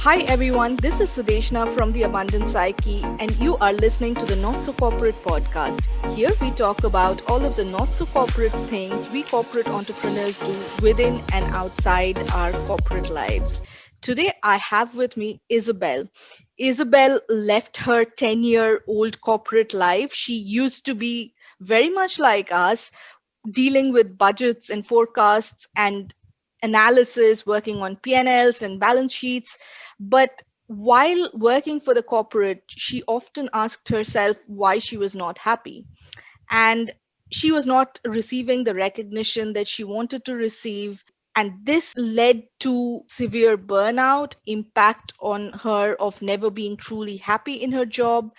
Hi everyone, this is Sudeshna from the Abundant Psyche, and you are listening to the Not So Corporate podcast. Here we talk about all of the not so corporate things we corporate entrepreneurs do within and outside our corporate lives. Today I have with me Isabelle. Isabelle left her 10-year-old corporate life. She used to be very much like us, dealing with budgets and forecasts and analysis, working on P&Ls and balance sheets. But while working for the corporate, she often asked herself why she was not happy. And she was not receiving the recognition that she wanted to receive. And this led to severe burnout, impact on her of never being truly happy in her job,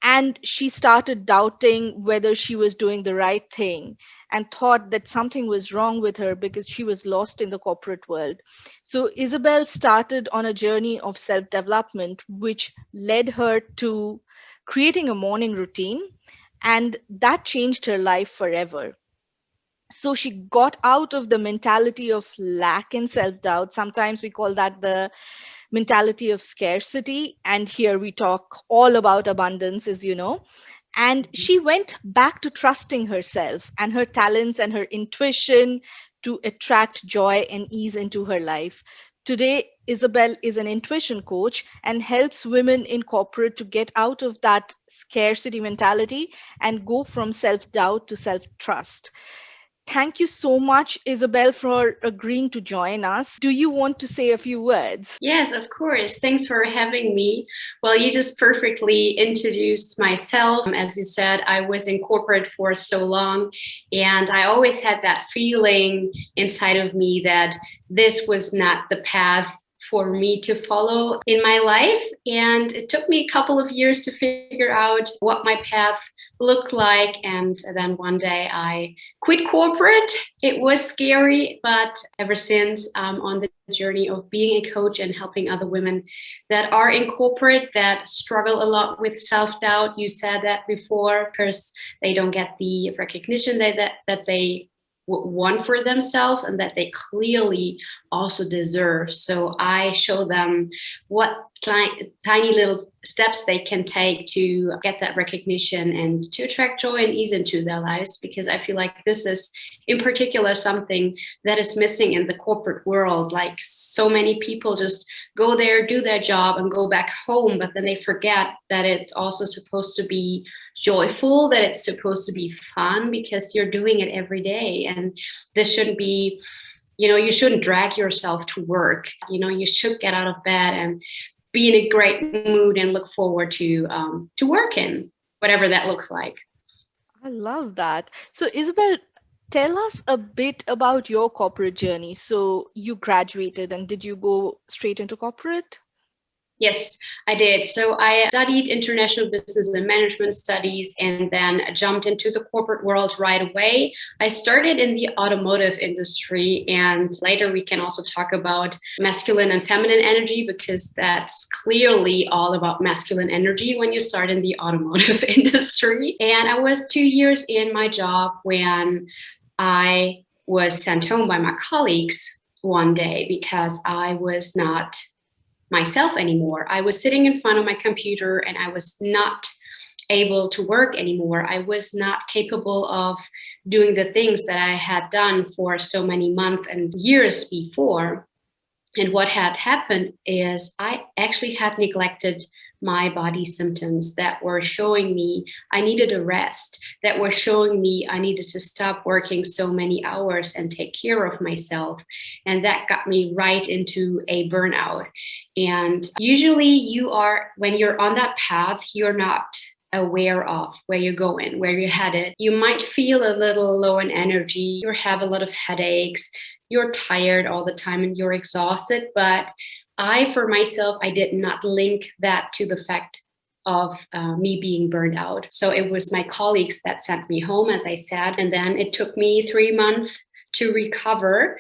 and she started doubting whether she was doing the right thing and thought that something was wrong with her because she was lost in the corporate world. So Isabel started on a journey of self development, which led her to creating a morning routine, and that changed her life forever. So she got out of the mentality of lack and self doubt. Sometimes we call that the mentality of scarcity. And here we talk all about abundance, as you know. And she went back to trusting herself and her talents and her intuition to attract joy and ease into her life. Today, Isabel is an intuition coach and helps women in corporate to get out of that scarcity mentality and go from self doubt to self trust. Thank you so much, Isabel, for agreeing to join us. Do you want to say a few words? Yes, of course. Thanks for having me. Well, you just perfectly introduced myself. As you said, I was in corporate for so long, and I always had that feeling inside of me that this was not the path for me to follow in my life. And it took me a couple of years to figure out what my path looked like. And then one day I quit corporate. It was scary, but ever since I'm on the journey of being a coach and helping other women that are in corporate that struggle a lot with self-doubt. You said that before, because they don't get the recognition that they want for themselves and that they clearly also deserve. So I show them what tiny little steps they can take to get that recognition and to attract joy and ease into their lives, because I feel like this is in particular something that is missing in the corporate world. Like, so many people just go there, do their job and go back home, but then they forget that it's also supposed to be joyful, that it's supposed to be fun, because you're doing it every day. And this shouldn't be, you shouldn't drag yourself to work. You should get out of bed and be in a great mood and look forward to working, whatever that looks like. I love that. So, Isabel, tell us a bit about your corporate journey. So, you graduated and did you go straight into corporate? Yes, I did. So I studied international business and management studies and then jumped into the corporate world right away. I started in the automotive industry, and later we can also talk about masculine and feminine energy, because that's clearly all about masculine energy when you start in the automotive industry. And I was 2 years in my job when I was sent home by my colleagues one day because I was not myself anymore. I was sitting in front of my computer and I was not able to work anymore. I was not capable of doing the things that I had done for so many months and years before. And what had happened is I actually had neglected my body symptoms that were showing me I needed a rest, that were showing me I needed to stop working so many hours and take care of myself. And that got me right into a burnout. And usually when you're on that path, you're not aware of where you're going, where you're headed. You might feel a little low in energy, you have a lot of headaches, you're tired all the time and you're exhausted. But for myself, I did not link that to the fact of me being burned out. So it was my colleagues that sent me home, as I said. And then it took me 3 months to recover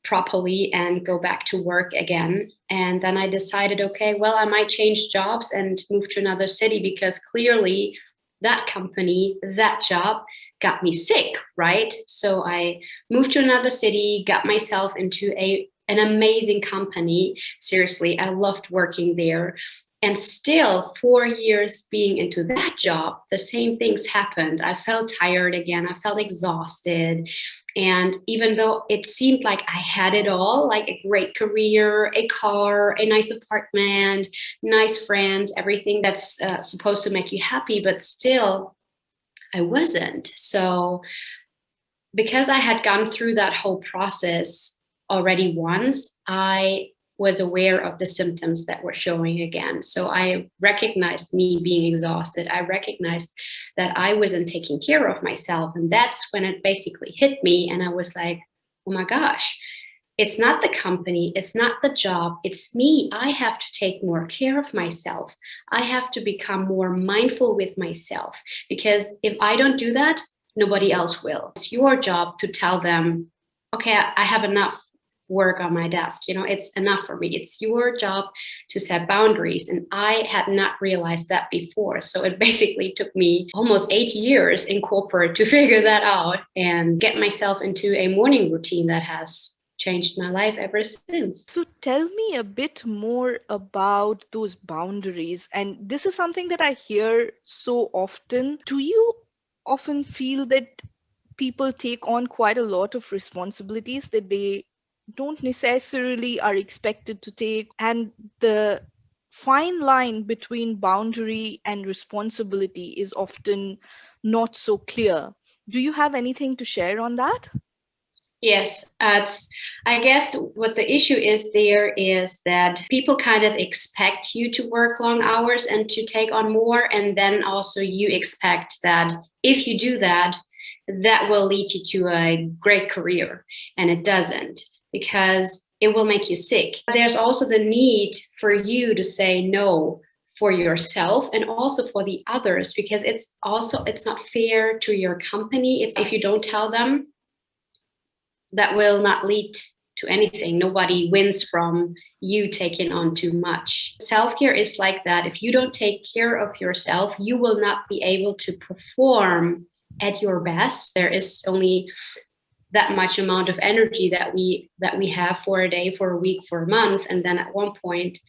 properly and go back to work again. And then I decided, okay, well, I might change jobs and move to another city, because clearly that company, that job got me sick, right? So I moved to another city, got myself into a an amazing company. Seriously, I loved working there. And still, 4 years being into that job, the same things happened. I felt tired again. I felt exhausted. And even though it seemed like I had it all, like a great career, a car, a nice apartment, nice friends, everything that's supposed to make you happy, but still, I wasn't. So, because I had gone through that whole process already once, I was aware of the symptoms that were showing again. So I recognized me being exhausted. I recognized that I wasn't taking care of myself. And that's when it basically hit me. And I was like, oh my gosh, it's not the company, it's not the job, it's me. I have to take more care of myself. I have to become more mindful with myself, because if I don't do that, nobody else will. It's your job to tell them, okay, I have enough work on my desk. It's enough for me. It's your job to set boundaries. And I had not realized that before. So it basically took me almost 8 years in corporate to figure that out and get myself into a morning routine that has changed my life ever since. So tell me a bit more about those boundaries. And this is something that I hear so often. Do you often feel that people take on quite a lot of responsibilities that they don't necessarily are expected to take, and the fine line between boundary and responsibility is often not so clear? Do you have anything to share on that? Yes, I guess what the issue is there is that people kind of expect you to work long hours and to take on more. And then also you expect that if you do that, that will lead you to a great career. And it doesn't, because it will make you sick. There's also the need for you to say no for yourself and also for the others, because it's not fair to your company. If you don't tell them, that will not lead to anything. Nobody wins from you taking on too much. Self-care is like that. If you don't take care of yourself, you will not be able to perform at your best. There is only that much amount of energy that we have for a day, for a week, for a month, and then at one point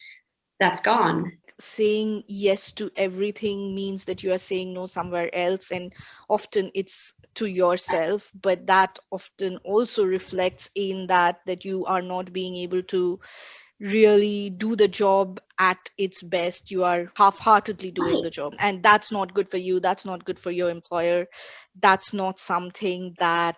that's gone. Saying yes to everything means that you are saying no somewhere else, and often it's to yourself, but that often also reflects in that you are not being able to really do the job at its best. You are half-heartedly doing the job, and that's not good for you, that's not good for your employer, that's not something that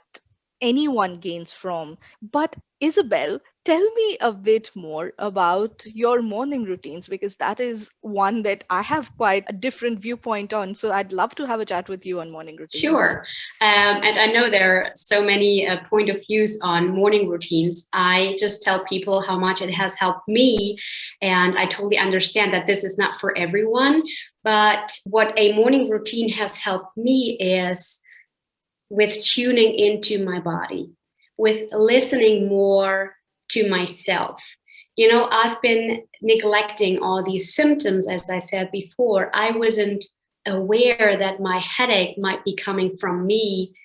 anyone gains from. But Isabelle, tell me a bit more about your morning routines, because that is one that I have quite a different viewpoint on. So I'd love to have a chat with you on morning routines. Sure. And I know there are so many point of views on morning routines. I just tell people how much it has helped me. And I totally understand that this is not for everyone. But what a morning routine has helped me is with tuning into my body, with listening more to myself. I've been neglecting all these symptoms, as I said before. I wasn't aware that my headache might be coming from me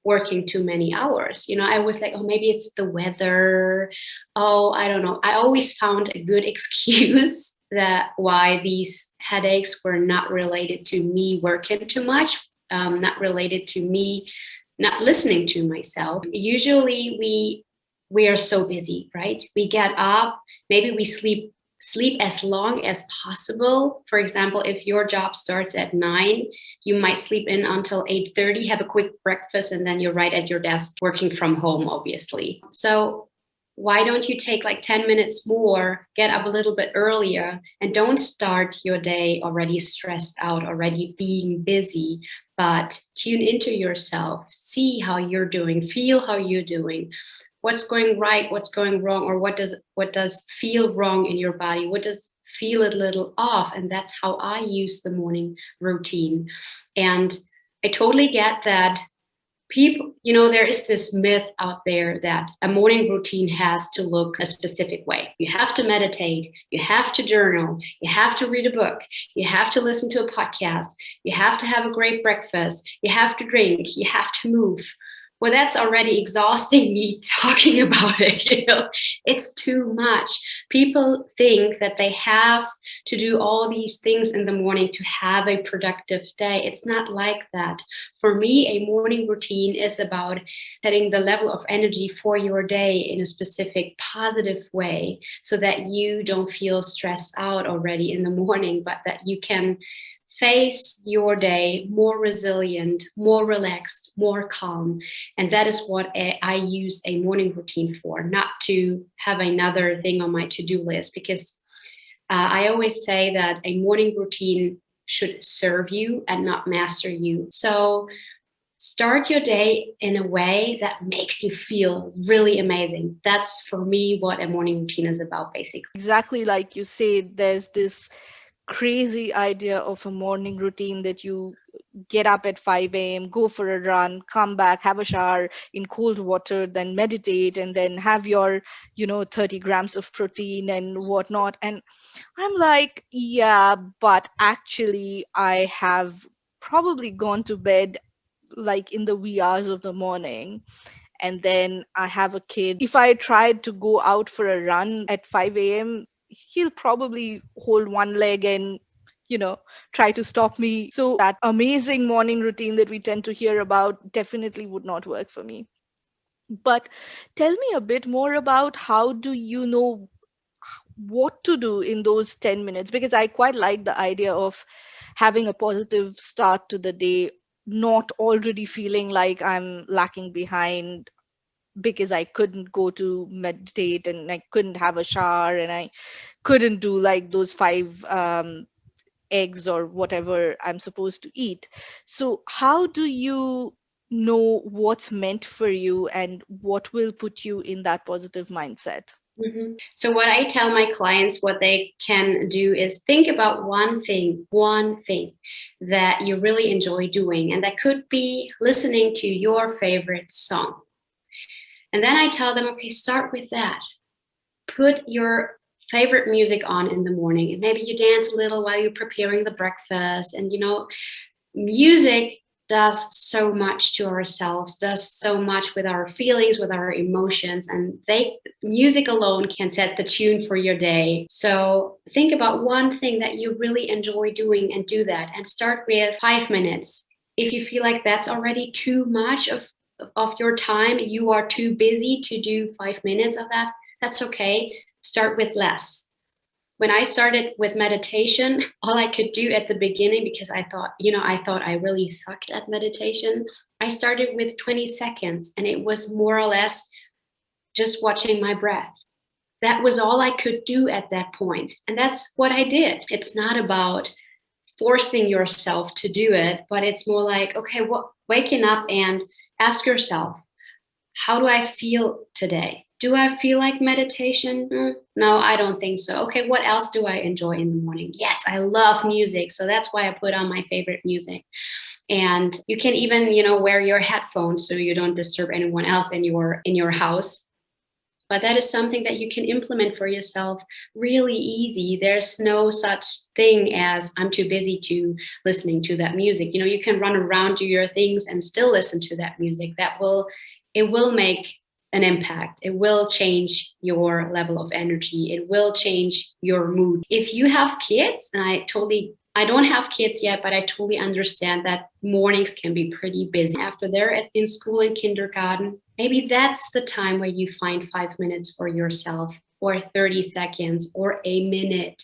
working too many hours. I was like, oh, maybe it's the weather. Oh, I don't know. I always found a good excuse that why these headaches were not related to me working too much, not related to me not listening to myself. Usually we are so busy, right? We get up, maybe we sleep as long as possible. For example, if your job starts at 9, you might sleep in until 8:30, have a quick breakfast, and then you're right at your desk working from home, obviously. So why don't you take like 10 minutes more, get up a little bit earlier, and don't start your day already stressed out, already being busy, but tune into yourself, see how you're doing, feel how you're doing, what's going right, what's going wrong, or what does feel wrong in your body, what does feel a little off. And that's how I use the morning routine. And I totally get that people, there is this myth out there that a morning routine has to look a specific way. You have to meditate, you have to journal, you have to read a book, you have to listen to a podcast, you have to have a great breakfast, you have to drink, you have to move. Well, that's already exhausting me talking about it. It's too much. People think that they have to do all these things in the morning to have a productive day. It's not like that. For me, a morning routine is about setting the level of energy for your day in a specific positive way so that you don't feel stressed out already in the morning, but that you can face your day more resilient, more relaxed, more calm. And that is what I use a morning routine for, not to have another thing on my to-do list, because I always say that a morning routine should serve you and not master you. So start your day in a way that makes you feel really amazing. That's for me what a morning routine is about, basically. Exactly like you say, there's this crazy idea of a morning routine that you get up at 5 a.m., go for a run, come back, have a shower in cold water, then meditate, and then have your, 30 grams of protein and whatnot. And I'm like, yeah, but actually, I have probably gone to bed like in the wee hours of the morning. And then I have a kid. If I tried to go out for a run at 5 a.m., he'll probably hold one leg and, you know, try to stop me. So that amazing morning routine that we tend to hear about definitely would not work for me. But tell me a bit more about how do you know what to do in those 10 minutes? Because I quite like the idea of having a positive start to the day, not already feeling like I'm lacking behind because I couldn't go to meditate and I couldn't have a shower and I couldn't do like those five eggs or whatever I'm supposed to eat. So, how do you know what's meant for you and what will put you in that positive mindset? So, what I tell my clients what they can do is think about one thing that you really enjoy doing. And that could be listening to your favorite song. And then I tell them, okay, start with that. Put your favorite music on in the morning, and maybe you dance a little while you're preparing the breakfast. And, music does so much to ourselves, does so much with our feelings, with our emotions, and music alone can set the tune for your day. So think about one thing that you really enjoy doing and do that, and start with 5 minutes. If you feel like that's already too much of your time, you are too busy to do 5 minutes of that, that's okay. Start with less. When I started with meditation, all I could do at the beginning, because I thought I really sucked at meditation, I started with 20 seconds, and it was more or less just watching my breath. That was all I could do at that point. And that's what I did. It's not about forcing yourself to do it, but it's more like, okay, waking up and ask yourself, how do I feel today? Do I feel like meditation? No, I don't think so. Okay, what else do I enjoy in the morning? Yes, I love music. So that's why I put on my favorite music. And you can even, wear your headphones so you don't disturb anyone else in your house. But that is something that you can implement for yourself really easy. There's no such thing as I'm too busy to listening to that music. You can run around, do your things and still listen to that music. It will make an impact. It will change your level of energy. It will change your mood. If you have kids, and I don't have kids yet, but I totally understand that mornings can be pretty busy. After they're in school and kindergarten, maybe that's the time where you find 5 minutes for yourself, or 30 seconds, or a minute.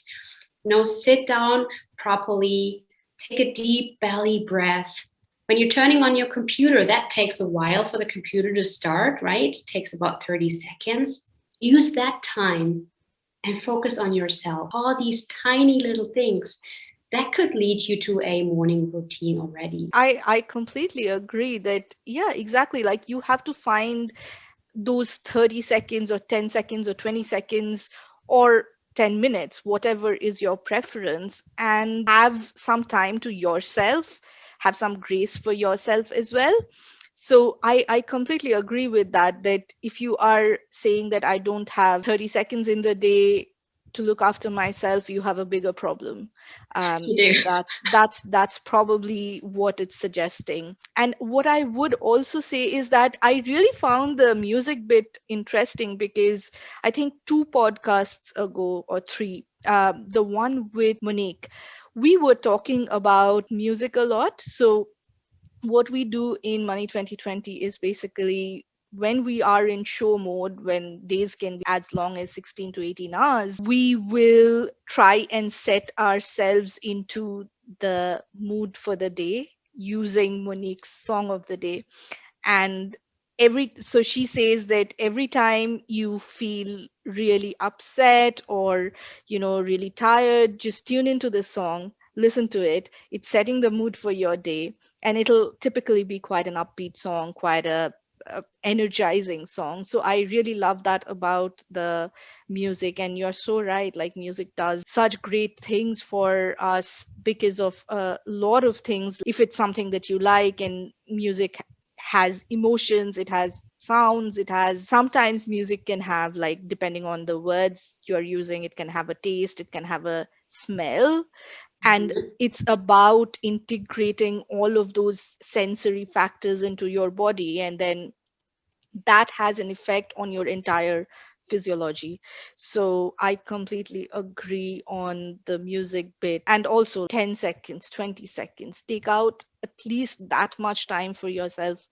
Sit down properly, take a deep belly breath. When you're turning on your computer, that takes a while for the computer to start, right? It takes about 30 seconds. Use that time and focus on yourself. All these tiny little things that could lead you to a morning routine already. I completely agree that, yeah, exactly. Like you have to find those 30 seconds or 10 seconds or 20 seconds or 10 minutes, whatever is your preference, and have some time to yourself, have some grace for yourself as well. So I completely agree with that, that if you are saying that I don't have 30 seconds in the day, to look after myself, you have a bigger problem. You do. That's probably what it's suggesting. And what I would also say is that I really found the music bit interesting, because I think two podcasts ago or three, the one with Monique, we were talking about music a lot. So what we do in Money 2020 is basically, when we are in show mode, when days can be as long as 16 to 18 hours, we will try and set ourselves into the mood for the day using Monique's song of the day. And so she says that every time you feel really upset or really tired, just tune into this song, listen to it. It's setting the mood for your day, and it'll typically be quite an upbeat song, quite a energizing song. So I really love that about the music. And you're so right, like music does such great things for us because of a lot of things. If it's something that you like, and music has emotions, it has sounds, it has, sometimes music can have, like, depending on the words you're using, it can have a taste, it can have a smell. And Mhm. it's about integrating all of those sensory factors into your body, and then that has an effect on your entire physiology. So I completely agree on the music bit. And also 10 seconds, 20 seconds, take out at least that much time for yourself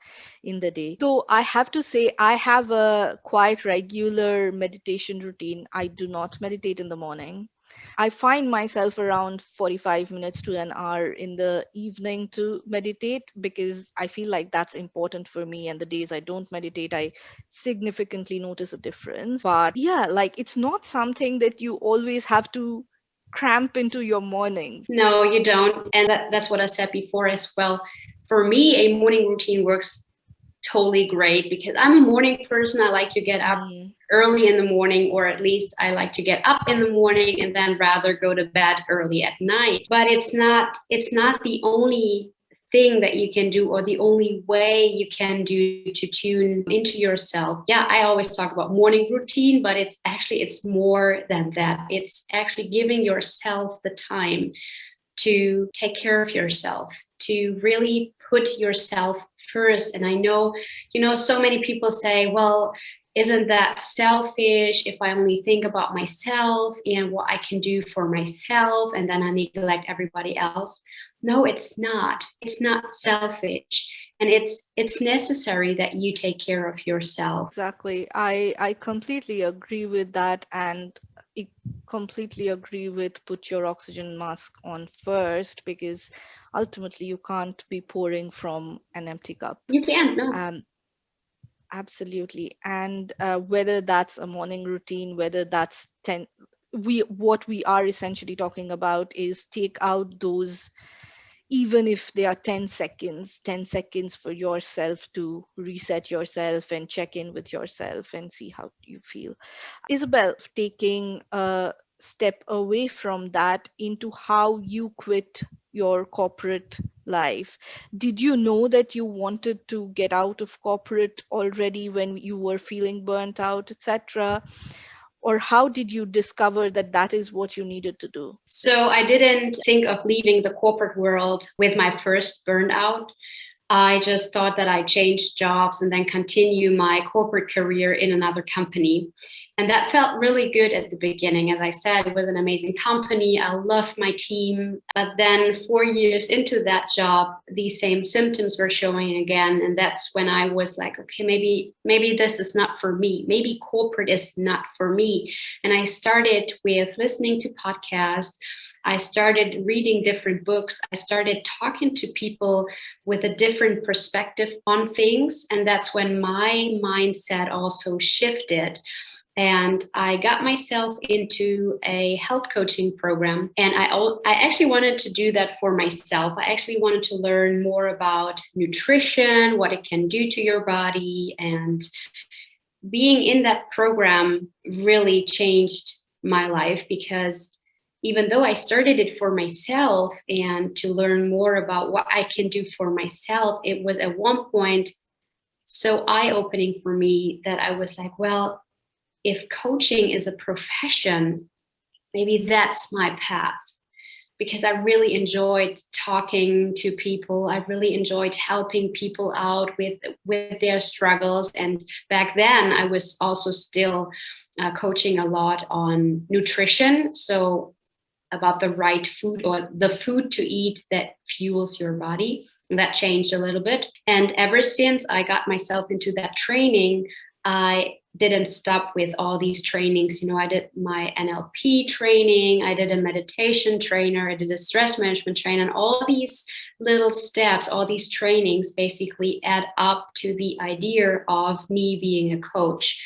in the day. So I have to say, I have a quite regular meditation routine. I do not meditate in the morning. I find myself around 45 minutes to an hour in the evening to meditate, because I feel like that's important for me. And the days I don't meditate, I significantly notice a difference. But yeah, like, it's not something that you always have to cramp into your mornings. No, you don't. And that's what I said before as well. For me, a morning routine works totally great because I'm a morning person. I like to get up Mm, early in the morning, or at least I like to get up in the morning and then rather go to bed early at night. But it's not the only thing that you can do or the only way you can do to tune into yourself. Yeah, I always talk about morning routine, but it's more than that. It's actually giving yourself the time to take care of yourself, to really put yourself first. And I know, so many people say, well, isn't that selfish if I only think about myself and what I can do for myself and then I neglect everybody else? No, it's not. It's not selfish. And it's necessary that you take care of yourself. exactly. I completely agree with that. And I completely agree with put your oxygen mask on first, because ultimately you can't be pouring from an empty cup. You can, no. Um, Absolutely. And whether that's a morning routine, whether that's 10, what we are essentially talking about is take out those, even if they are 10 seconds, 10 seconds for yourself to reset yourself and check in with yourself and see how you feel. Isabel, taking a step away from that into how you quit your corporate life. Did you know that you wanted to get out of corporate already when you were feeling burnt out, etc.? Or how did you discover that that is what you needed to do? So I didn't think of leaving the corporate world with my first burnout. I just thought that I changed jobs and then continue my corporate career in another company. And that felt really good at the beginning. As I said, it was an amazing company. I loved my team. But then 4 years into that job, these same symptoms were showing again. And that's when I was like, okay, maybe this is not for me. Maybe corporate is not for me. And I started with listening to podcasts. I started reading different books. I started talking to people with a different perspective on things. And that's when my mindset also shifted. And I got myself into a health coaching program. And I actually wanted to do that for myself. I actually wanted to learn more about nutrition, what it can do to your body. And being in that program really changed my life because even though I started it for myself and to learn more about what I can do for myself, it was at one point so eye-opening for me that I was like, well, if coaching is a profession, maybe that's my path, because I really enjoyed talking to people. I really enjoyed helping people out with their struggles. And back then, I was also still coaching a lot on nutrition. So about the right food, or the food to eat that fuels your body. And that changed a little bit. And ever since I got myself into that training, I didn't stop with all these trainings. I did my NLP training, I did a meditation trainer, I did a stress management trainer, and all these little steps, all these trainings basically add up to the idea of me being a coach.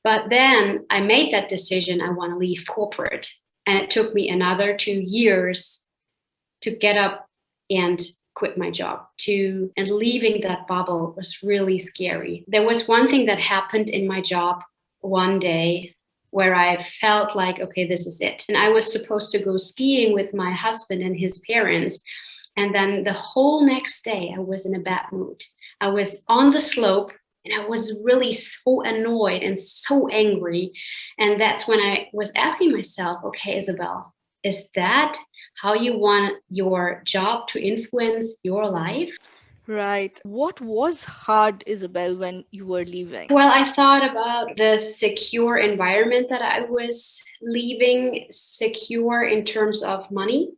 But then I made that decision, I want to leave corporate. And it took me another 2 years to get up and quit my job. And leaving that bubble was really scary. There was one thing that happened in my job one day where I felt like, okay, this is it. And I was supposed to go skiing with my husband and his parents. And then the whole next day, I was in a bad mood. I was on the slope, and I was really so annoyed and so angry. And that's when I was asking myself, okay, Isabelle, is that how you want your job to influence your life? Right. What was hard, Isabelle, when you were leaving? Well, I thought about the secure environment that I was leaving, secure in terms of money.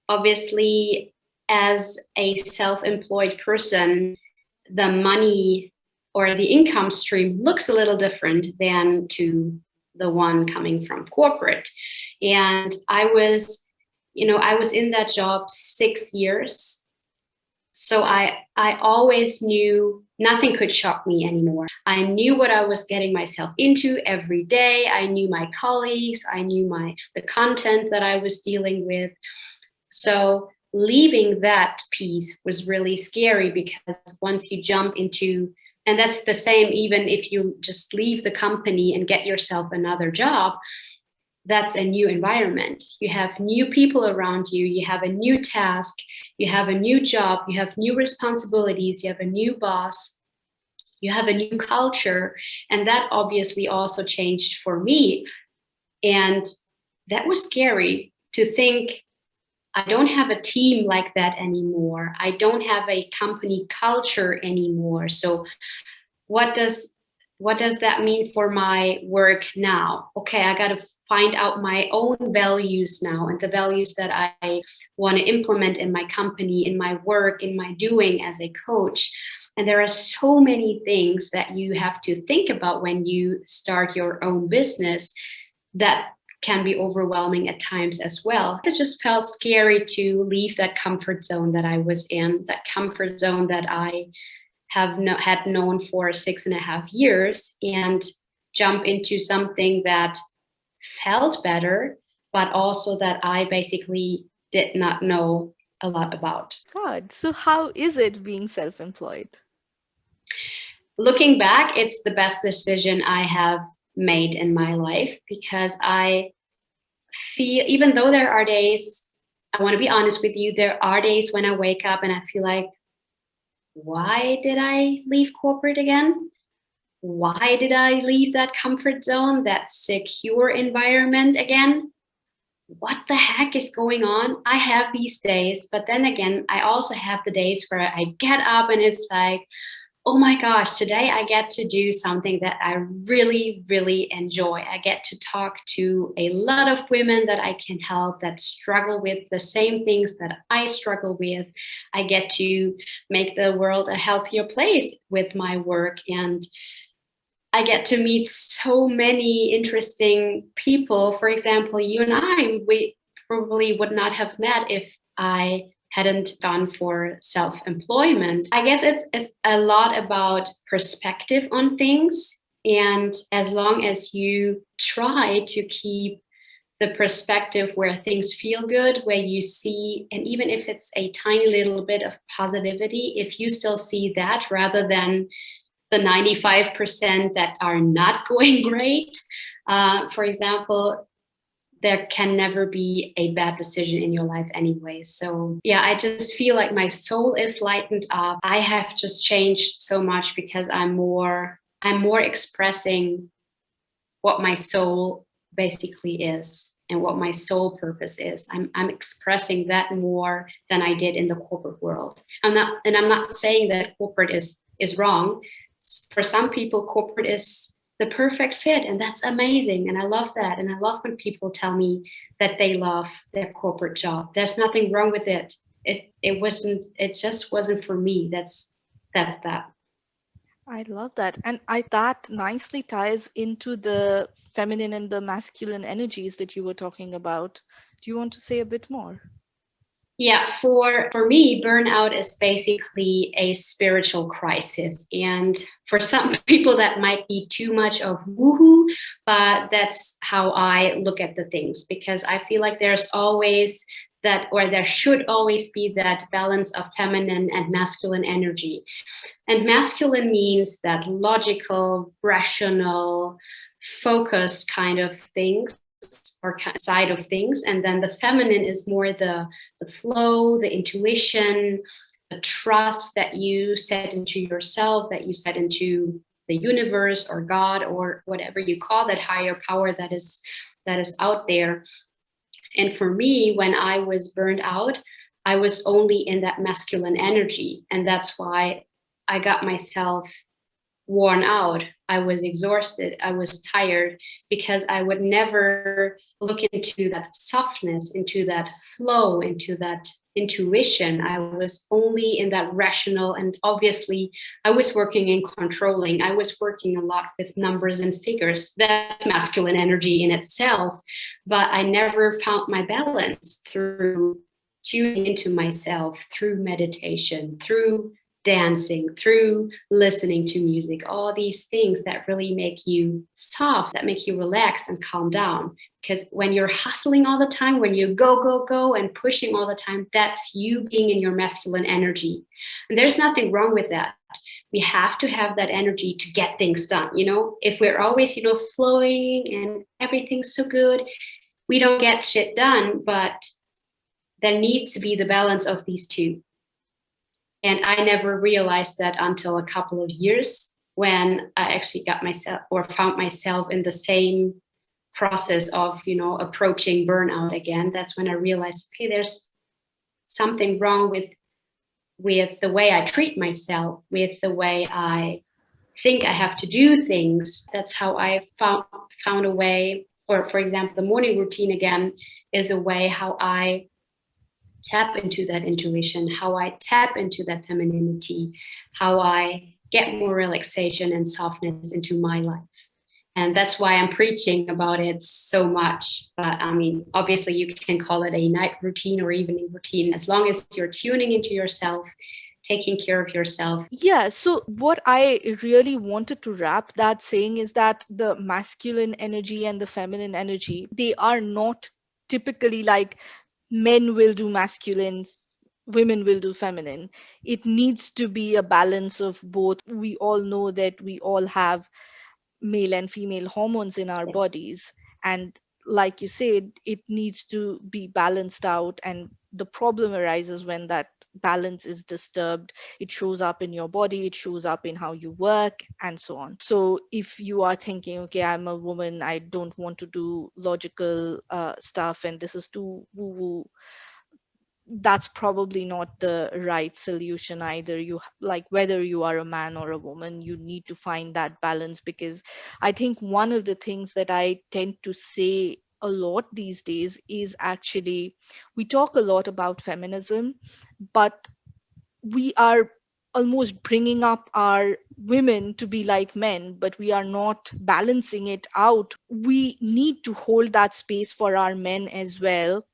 Obviously, as a self-employed person, the money or the income stream looks a little different than to the one coming from corporate. And I was in that job 6 years. So I always knew nothing could shock me anymore. I knew what I was getting myself into every day. I knew my colleagues. I knew the content that I was dealing with. So leaving that piece was really scary, because once you jump into, and that's the same even if you just leave the company and get yourself another job, that's a new environment. You have new people around you, you have a new task, you have a new job, you have new responsibilities, you have a new boss, you have a new culture. And that obviously also changed for me. And that was scary to think, I don't have a team like that anymore. I don't have a company culture anymore. So what does that mean for my work now? Okay, I got to find out my own values now, and the values that I want to implement in my company, in my work, in my doing as a coach. And there are so many things that you have to think about when you start your own business that can be overwhelming at times as well. It just felt scary to leave that comfort zone that I was in, that comfort zone that I had known for 6.5 years, and jump into something that felt better, but also that I basically did not know a lot about. God, so how is it being self-employed? Looking back, it's the best decision I have made in my life, because I feel, even though there are days, I want to be honest with you, there are days when I wake up and I feel like, why did I leave corporate again? Why did I leave that comfort zone, that secure environment again? What the heck is going on? I have these days, but then again, I also have the days where I get up and it's like, oh my gosh, today I get to do something that I really, really enjoy. I get to talk to a lot of women that I can help, that struggle with the same things that I struggle with. I get to make the world a healthier place with my work, and I get to meet so many interesting people. For example, you and I, we probably would not have met if I hadn't gone for self-employment. I guess it's a lot about perspective on things. And as long as you try to keep the perspective where things feel good, where you see, and even if it's a tiny little bit of positivity, if you still see that rather than the 95% that are not going great, for example, there can never be a bad decision in your life anyway. So yeah, I just feel like my soul is lightened up. I have just changed so much because I'm more expressing what my soul basically is. and what my sole purpose is. I'm expressing that more than I did in the corporate world. I'm not saying that corporate is wrong. For some people, corporate is the perfect fit, and that's amazing. And I love that. And I love when people tell me that they love their corporate job. There's nothing wrong with it. It just wasn't for me. That's that. I love that. And that nicely ties into the feminine and the masculine energies that you were talking about. Do you want to say a bit more? Yeah, for me, burnout is basically a spiritual crisis. And for some people, that might be too much of woohoo, but that's how I look at the things, because I feel like there's always that, or there should always be that balance of feminine and masculine energy. And masculine means that logical, rational, focused kind of things, or side of things. And then the feminine is more the flow, the intuition, the trust that you set into yourself, that you set into the universe or God or whatever you call that higher power that is out there. And for me, when I was burned out, I was only in that masculine energy. And that's why I got myself worn out. I was exhausted. I was tired, because I would never look into that softness, into that flow, into that intuition. I was only in that rational, and obviously I was working in controlling. I was working a lot with numbers and figures. That's masculine energy in itself, but I never found my balance through tuning into myself, through meditation, through dancing, through listening to music, all these things that really make you soft, that make you relax and calm down. Because when you're hustling all the time, when you go, and pushing all the time, that's you being in your masculine energy. And there's nothing wrong with that. We have to have that energy to get things done. If we're always, flowing and everything's so good, we don't get shit done. But there needs to be the balance of these two. And I never realized that until a couple of years, when I actually got myself, or found myself in the same process of, approaching burnout again. That's when I realized, okay, there's something wrong with the way I treat myself, with the way I think I have to do things. That's how I found a way, or for example, the morning routine again is a way how I tap into that intuition, how I tap into that femininity, how I get more relaxation and softness into my life. And that's why I'm preaching about it so much. But I mean, obviously you can call it a night routine or evening routine, as long as you're tuning into yourself, taking care of yourself. Yeah, so what I really wanted to wrap that saying is that the masculine energy and the feminine energy, they are not typically like men will do masculine, women will do feminine. It needs to be a balance of both. We all know that we all have male and female hormones in our Yes. bodies. And like you said, it needs to be balanced out. And the problem arises when that balance is disturbed. It shows up in your body, it shows up in how you work, and so on. So if you are thinking, okay, I'm a woman, I don't want to do logical stuff, and this is too woo woo, that's probably not the right solution either. You like, whether you are a man or a woman, you need to find that balance. Because I think one of the things that I tend to say a lot these days is actually, we talk a lot about feminism, but we are almost bringing up our women to be like men, but we are not balancing it out. We need to hold that space for our men as well.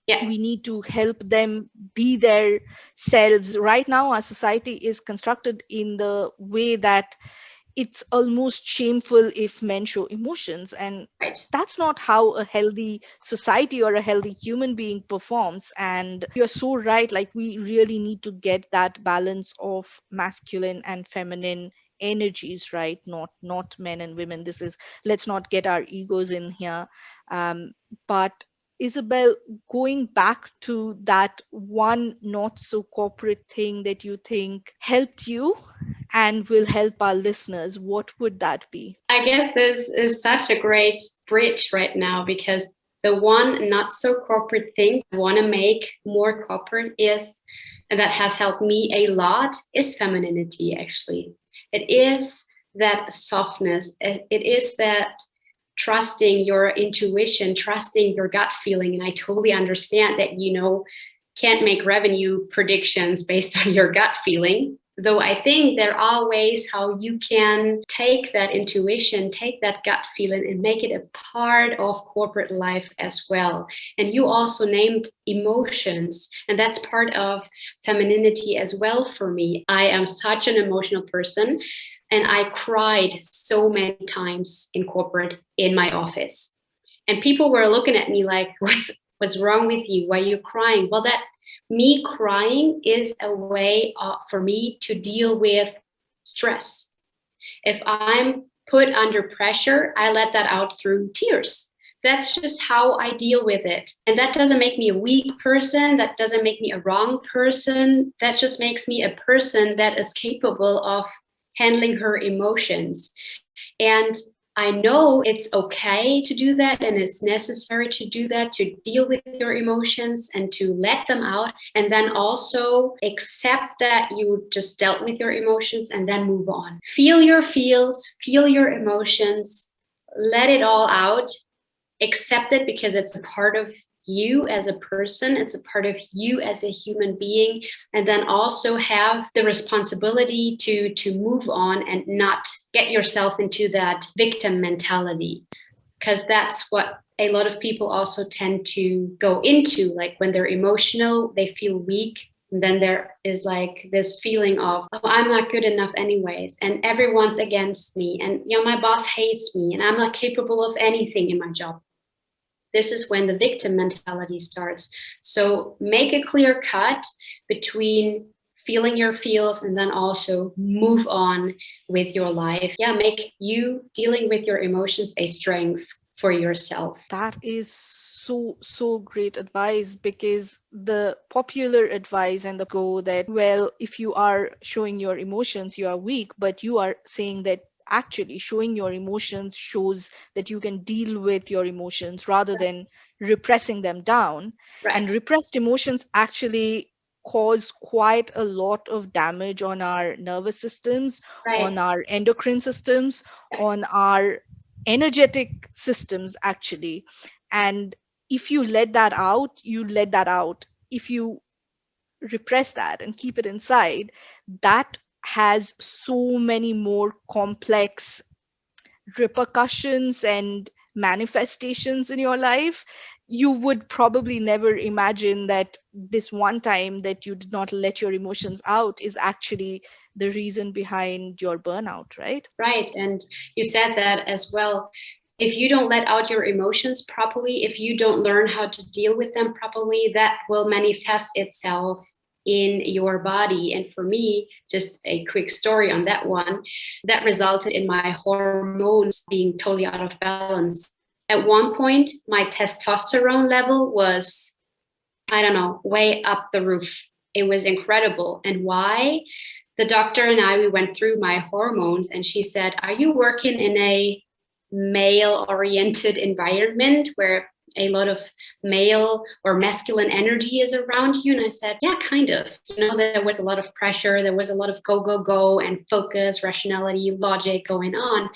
Yeah. We need to help them be their selves. Right now our society is constructed in the way that it's almost shameful if men show emotions, and Right. that's not how a healthy society or a healthy human being performs. And you're so right, like we really need to get that balance of masculine and feminine energies, right? Not men and women. This is, let's not get our egos in here. But Isabelle, going back to that one not so corporate thing that you think helped you and will help our listeners, what would that be? I guess this is such a great bridge right now, because The one not so corporate thing I want to make more corporate is, and that has helped me a lot, is femininity, actually. It is that softness. It is that trusting your intuition, trusting your gut feeling. And I totally understand that, can't make revenue predictions based on your gut feeling. Though I think there are ways how you can take that intuition, take that gut feeling, and make it a part of corporate life as well. And you also named emotions, and that's part of femininity as well for me. I am such an emotional person, and I cried so many times in corporate in my office. And people were looking at me like, what's wrong with you? Why are you crying? Well, that me crying is a way for me to deal with stress. If I'm put under pressure, I let that out through tears. That's just how I deal with it. And that doesn't make me a weak person. That doesn't make me a wrong person. That just makes me a person that is capable of handling her emotions. And I know it's okay to do that, and it's necessary to do that, to deal with your emotions and to let them out, and then also accept that you just dealt with your emotions and then move on. Feel your feels, feel your emotions, let it all out, accept it because it's a part of you as a person, it's a part of you as a human being, and then also have the responsibility to move on and not get yourself into that victim mentality, because that's what a lot of people also tend to go into. Like when they're emotional, they feel weak, and then there is like this feeling of, oh, I'm not good enough anyways, and everyone's against me, and my boss hates me, and I'm not capable of anything in my job. This is when the victim mentality starts. So make a clear cut between feeling your feels and then also move on with your life. Yeah, make you dealing with your emotions a strength for yourself. That is so great advice, because the popular advice and the go that, well, if you are showing your emotions, you are weak, but you are saying that actually showing your emotions shows that you can deal with your emotions rather than repressing them down. Right. And repressed emotions actually cause quite a lot of damage on our nervous systems, Right. on our endocrine systems, on our energetic systems, actually. And if you let that out, you let that out. If you repress that and keep it inside, that has so many more complex repercussions and manifestations in your life. You would probably never imagine that this one time that you did not let your emotions out is actually the reason behind your burnout, right? Right. And you said that as well. If you don't let out your emotions properly, if you don't learn how to deal with them properly, that will manifest itself in your body. And for me, just a quick story on that one, that resulted in my hormones being totally out of balance. At one point, my testosterone level was, I don't know, way up the roof. It was incredible. And why? The doctor and I, we went through my hormones, and she said, are you working in a male-oriented environment where a lot of male or masculine energy is around you? And I said, yeah, kind of. There was a lot of pressure. There was a lot of go, go, go, and focus, rationality, logic going on.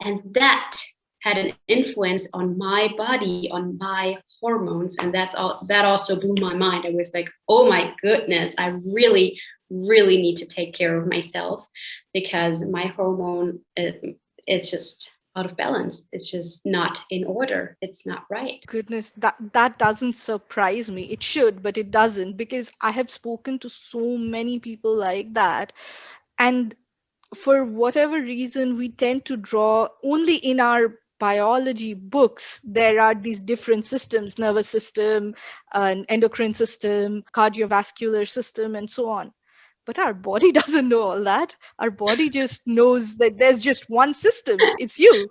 And that had an influence on my body, on my hormones. And that also blew my mind. I was like, oh my goodness, I really need to take care of myself, because my hormone, it's just out of balance. It's just not in order. It's not right. Goodness, that doesn't surprise me. It should, but it doesn't, because I have spoken to so many people like that. And for whatever reason, we tend to draw only in our biology books. There are these different systems: nervous system, an endocrine system, cardiovascular system, and so on. But our body doesn't know all that. Our body just knows that there's just one system. It's you.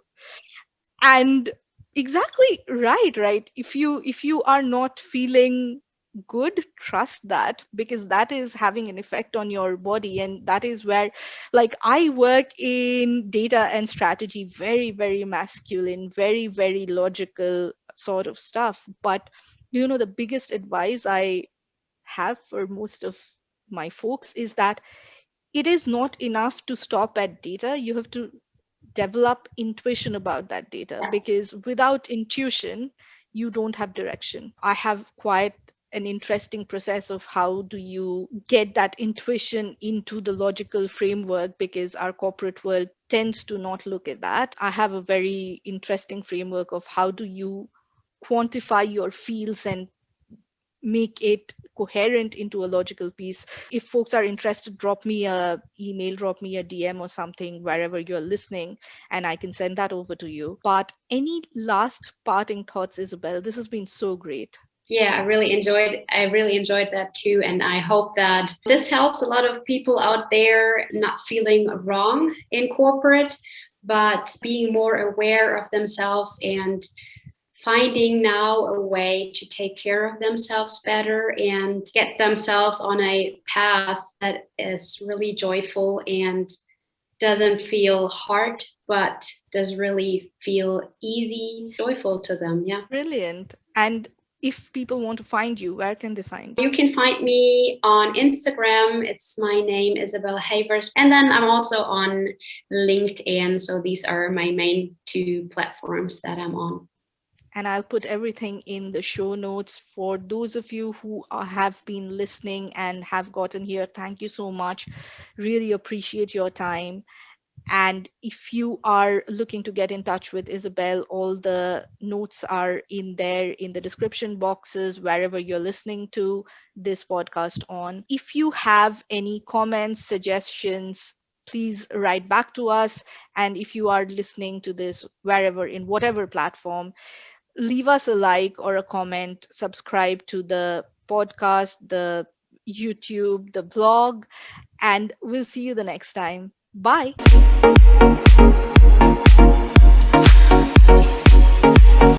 And exactly right. If you are not feeling good, trust that, because that is having an effect on your body. And that is where, like, I work in data and strategy, very, very masculine, very, very logical sort of stuff. But the biggest advice I have for most of my folks is that it is not enough to stop at data. You have to develop intuition about that data, because without intuition, you don't have direction. I have quite an interesting process of how do you get that intuition into the logical framework, because our corporate world tends to not look at that. I have a very interesting framework of how do you quantify your feels and make it coherent into a logical piece. If folks are interested, drop me a email, drop me a DM or something wherever you're listening, and I can send that over to you. But any last parting thoughts, Isabelle? This has been so great. Yeah, I really enjoyed that too. And I hope that this helps a lot of people out there not feeling wrong in corporate, but being more aware of themselves and finding now a way to take care of themselves better and get themselves on a path that is really joyful and doesn't feel hard, but does really feel easy, joyful to them. Yeah. Brilliant. And if people want to find you, where can they find you? You can find me on Instagram. It's my name, Isabelle Havers. And then I'm also on LinkedIn. So these are my main two platforms that I'm on. And I'll put everything in the show notes. For those of you who have been listening and have gotten here, thank you so much. Really appreciate your time. And if you are looking to get in touch with Isabelle, all the notes are in there in the description boxes, wherever you're listening to this podcast on. If you have any comments, suggestions, please write back to us. And if you are listening to this wherever, in whatever platform, leave us a like or a comment, subscribe to the podcast, the YouTube, the blog, and we'll see you the next time. Bye.